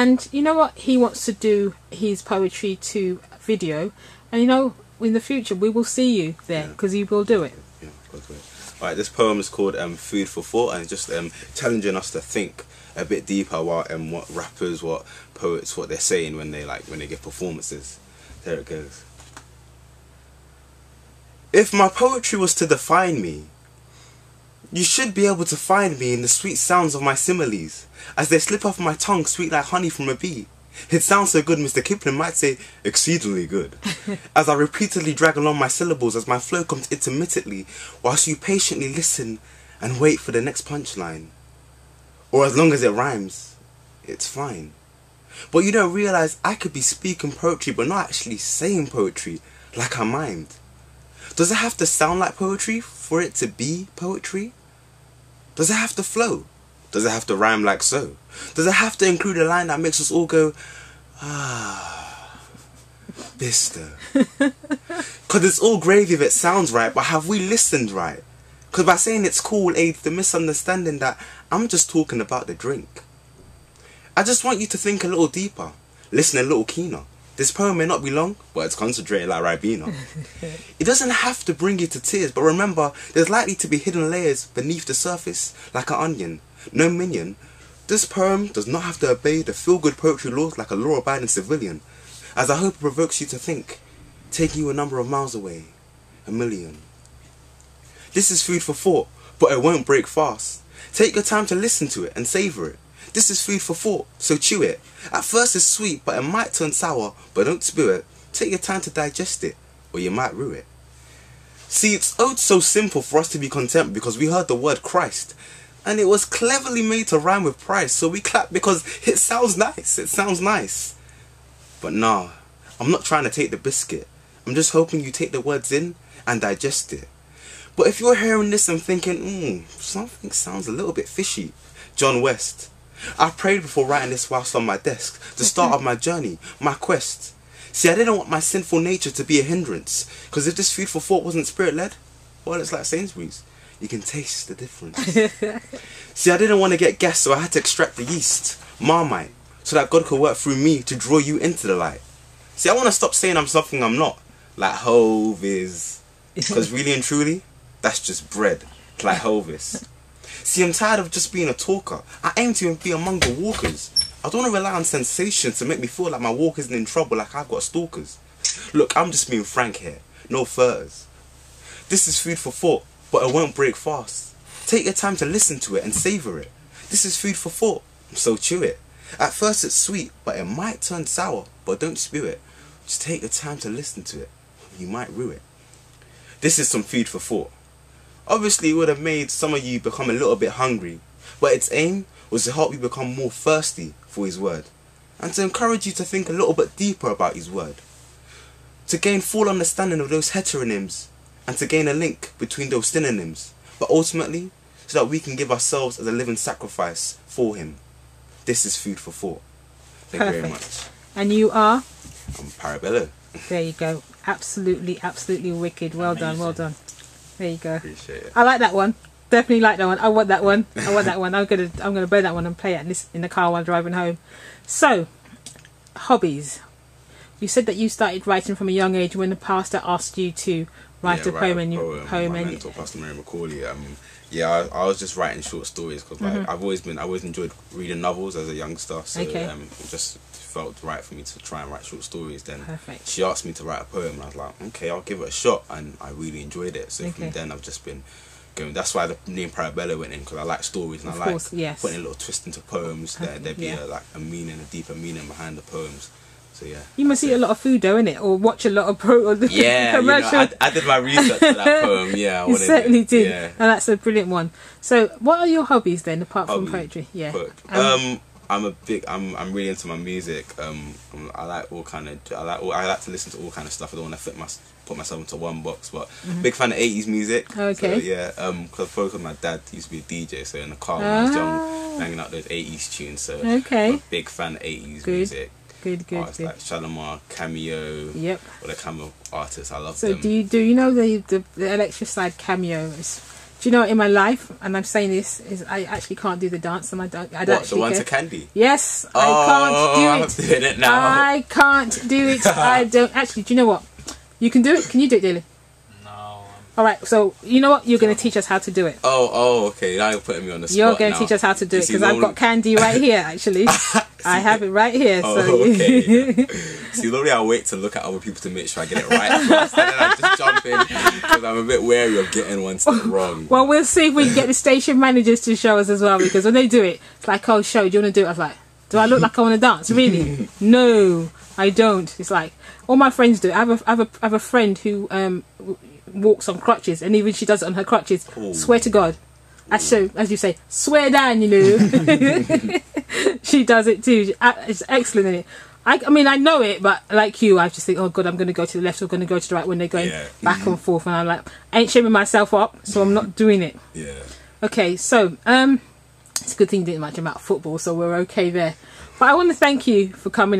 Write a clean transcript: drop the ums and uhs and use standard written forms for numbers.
And you know what? He wants to do his poetry to video. And you know, in the future, we will see you there because he will do it. Yeah, of course. Alright, this poem is called Food for Thought, and it's just challenging us to think a bit deeper about what rappers, what poets, what they're saying when they give performances. There it goes. If my poetry was to define me, you should be able to find me in the sweet sounds of my similes, as they slip off my tongue sweet like honey from a bee. It sounds so good, Mr. Kipling might say exceedingly good, as I repeatedly drag along my syllables as my flow comes intermittently, whilst you patiently listen and wait for the next punchline. Or as long as it rhymes, it's fine. But you don't realise I could be speaking poetry but not actually saying poetry like I mimed. Does it have to sound like poetry for it to be poetry? Does it have to flow? Does it have to rhyme like so? Does it have to include a line that makes us all go, ah, Bister? Because it's all gravy if it sounds right, but have we listened right? Because by saying it's cool aids the misunderstanding that I'm just talking about the drink. I just want you to think a little deeper, listen a little keener. This poem may not be long, but it's concentrated like Ribena. It doesn't have to bring you to tears, but remember, there's likely to be hidden layers beneath the surface, like an onion. No minion. This poem does not have to obey the feel-good poetry laws like a law-abiding civilian, as I hope it provokes you to think, taking you a number of miles away, 1,000,000. This is food for thought, but it won't break fast. Take your time to listen to it and savour it. This is food for thought, so chew it. At first it's sweet, but it might turn sour, but don't spew it. Take your time to digest it, or you might rue it. See, it's so simple for us to be content because we heard the word Christ, and it was cleverly made to rhyme with price, so we clap because it sounds nice, it sounds nice. But nah, I'm not trying to take the biscuit. I'm just hoping you take the words in and digest it. But if you're hearing this and thinking, something sounds a little bit fishy, John West. I prayed before writing this whilst on my desk, the start of my journey, my quest. See, I didn't want my sinful nature to be a hindrance, because if this food for thought wasn't spirit-led, well, it's like Sainsbury's. You can taste the difference. See, I didn't want to get gas, so I had to extract the yeast, Marmite, so that God could work through me to draw you into the light. See, I want to stop saying I'm something I'm not, like Hove is, because really and truly, that's just bread, like Hove is. See, I'm tired of just being a talker. I aim to be among the walkers. I don't want to rely on sensations to make me feel like my walk isn't in trouble like I've got stalkers. Look, I'm just being frank here. No furs. This is food for thought, but it won't break fast. Take your time to listen to it and savour it. This is food for thought, so chew it. At first it's sweet, but it might turn sour, but don't spew it. Just take your time to listen to it. You might rue it. This is some food for thought. Obviously, it would have made some of you become a little bit hungry, but its aim was to help you become more thirsty for His word, and to encourage you to think a little bit deeper about His word, to gain full understanding of those heteronyms, and to gain a link between those synonyms, but ultimately, so that we can give ourselves as a living sacrifice for Him. This is food for thought. Thank you very much. And you are? I'm Parabello. There you go. Absolutely, absolutely wicked. Well done, well done. There you go. Appreciate it. I like that one. Definitely like that one. I want that one. I want that one. I'm gonna play that one and play it in the car while driving home. So, hobbies. You said that you started writing from a young age when the pastor asked you to write a poem and my mentor, Pastor Mary McCauley. I was just writing short stories because I've always enjoyed reading novels as a youngster. So it just felt right for me to try and write short stories. Then she asked me to write a poem and I was like, okay, I'll give it a shot, and I really enjoyed it. So from then I've just been going. That's why the name Parabello went in, because I like stories and I like putting a little twist into poems. There'd be a deeper meaning behind the poems. So yeah. You must eat a lot of food though, innit? Or watch a lot of commercial. I did my research for that poem. Yeah, you certainly did. Yeah. And that's a brilliant one. So what are your hobbies then, apart from poetry? Yeah. I'm really into my music. I like to listen to all kind of stuff. I don't want to put myself into one box, but big fan of 80s music. Okay. So yeah, because both of my dad used to be a DJ, so in the car when I was young, banging out those 80s tunes. So I'm a big fan of 80s music. Good. Like Shalimar, Cameo, all the kind of artists, I love them. So do you know the Electric Side Cameo is Do you know, in my life, and I'm saying this, is I actually can't do the dance, and I don't What, actually the one care. to Candy? Yes, Oh, I can't I'm do it. doing it now. I can't do it. I don't actually. Do you know what? You can do it. Can you do it, Daily? No. All right. So you know what? You're going to teach us how to do it. Oh, okay. Now you're putting me on the spot. You're going now. to teach us how to do You it, see, because I've got Candy right here. Actually, I have it right here. Oh, So okay. See, normally I wait to look at other people to make sure I get it right first, and then I just jump in because I'm a bit wary of getting one step wrong. well, we'll see if we can get the station managers to show us as well, because when they do it, it's like, oh, show, do you want to do it? I was like, do I look like I want to dance? Really? No, I don't. It's like all my friends do. I have a friend who walks on crutches, and even she does it on her crutches. Ooh. Swear to God. As you say, swear down, you know. She does it too. It's excellent in it. I mean, I know it, but like you, I just think, oh God, I'm going to go to the left or going to go to the right when they're going back and forth. And I'm like, I ain't shaming myself up, so I'm not doing it. Yeah. Okay, so it's a good thing you didn't much about football, so we're okay there. But I want to thank you for coming.